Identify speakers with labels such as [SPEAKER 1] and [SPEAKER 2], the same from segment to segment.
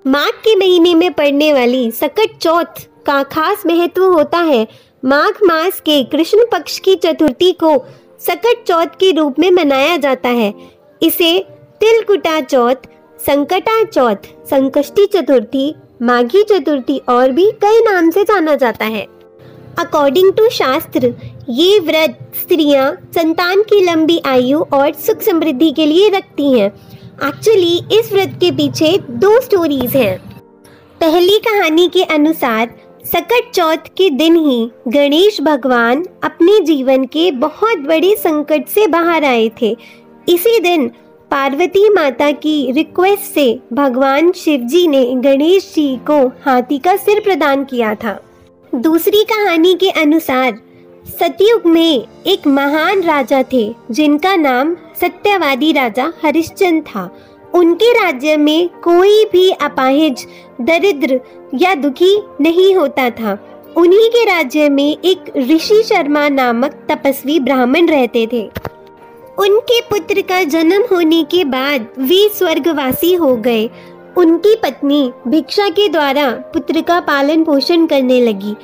[SPEAKER 1] माघ के महीने में पड़ने वाली सकट चौथ का खास महत्व होता है। माघ मास के कृष्ण पक्ष की चतुर्थी को सकट चौथ के रूप में मनाया जाता है। इसे तिलकुटा चौथ, संकटा चौथ, संकष्टी चतुर्थी, माघी चतुर्थी और भी कई नाम से जाना जाता है। अकॉर्डिंग टू शास्त्र ये व्रत स्त्रियां संतान की लंबी आयु और सुख समृद्धि के लिए रखती हैं। एक्चुअली इस व्रत के पीछे दो स्टोरीज हैं। पहली कहानी के अनुसार सकट चौथ के दिन ही गणेश भगवान अपने जीवन के बहुत बड़े संकट से बाहर आए थे। इसी दिन पार्वती माता की रिक्वेस्ट से भगवान शिवजी ने गणेश जी को हाथी का सिर प्रदान किया था। दूसरी कहानी के अनुसार सतयुग में एक महान राजा थे जिनका नाम सत्यवादी राजा हरिश्चंद्र था। उनके राज्य में कोई भी अपाहिज, दरिद्र या दुखी नहीं होता था। उन्हीं के राज्य में एक ऋषि शर्मा नामक तपस्वी ब्राह्मण रहते थे। उनके पुत्र का जन्म होने के बाद वे स्वर्गवासी हो गए। उनकी पत्नी भिक्षा के द्वारा पुत्र का पालन पोषण करने लगी।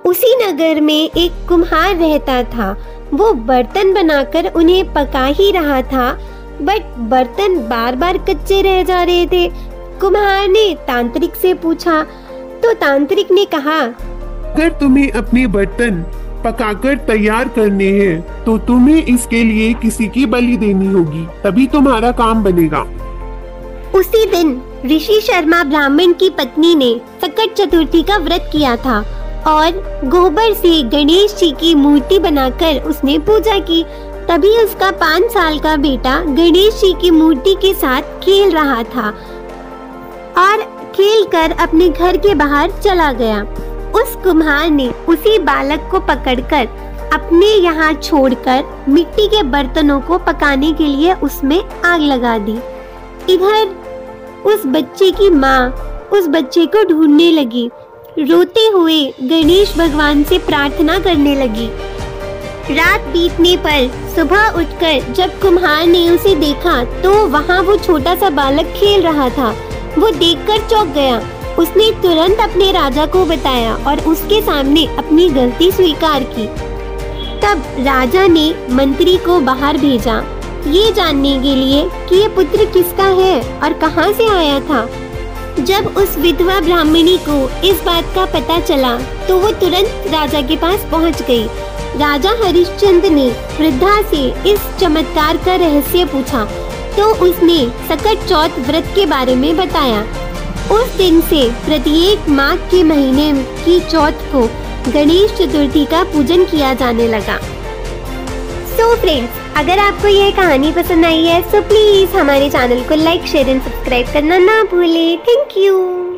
[SPEAKER 1] उसी नगर में एक कुम्हार रहता था। वो बर्तन बनाकर उन्हें पका ही रहा था, बट बर्तन बार बार कच्चे रह जा रहे थे। कुम्हार ने तांत्रिक से पूछा तो तांत्रिक ने कहा,
[SPEAKER 2] अगर तुम्हें अपने बर्तन पकाकर तैयार करने हैं तो तुम्हें इसके लिए किसी की बलि देनी होगी, तभी तुम्हारा काम बनेगा।
[SPEAKER 1] उसी दिन ऋषि शर्मा ब्राह्मण की पत्नी ने सकट चतुर्थी का व्रत किया था और गोबर से गणेश जी की मूर्ति बनाकर उसने पूजा की। तभी उसका 5 साल का बेटा गणेश जी की मूर्ति के साथ खेल रहा था और खेलकर अपने घर के बाहर चला गया। उस कुम्हार ने उसी बालक को पकड़कर अपने यहाँ छोड़कर मिट्टी के बर्तनों को पकाने के लिए उसमें आग लगा दी। इधर उस बच्चे की माँ उस बच्चे को ढूंढने लगी। रोते हुए गणेश भगवान से प्रार्थना करने लगी। रात बीतने पर सुबह उठकर जब कुम्हार ने उसे देखा तो वहाँ वो छोटा सा बालक खेल रहा था। वो देखकर चौंक गया। उसने तुरंत अपने राजा को बताया और उसके सामने अपनी गलती स्वीकार की। तब राजा ने मंत्री को बाहर भेजा ये जानने के लिए कि ये पुत्र किसका है और कहाँ से आया था। जब उस विधवा ब्राह्मणी को इस बात का पता चला तो वो तुरंत राजा के पास पहुंच गई। राजा हरिश्चंद्र ने वृद्धा से इस चमत्कार का रहस्य पूछा तो उसने सकट चौथ व्रत के बारे में बताया। उस दिन से प्रत्येक माघ के महीने की चौथ को गणेश चतुर्थी का पूजन किया जाने लगा। सो फ्रेंड्स, अगर आपको यह कहानी पसंद आई है तो प्लीज हमारे चैनल को लाइक, शेयर एंड सब्सक्राइब करना ना भूलें। Thank you.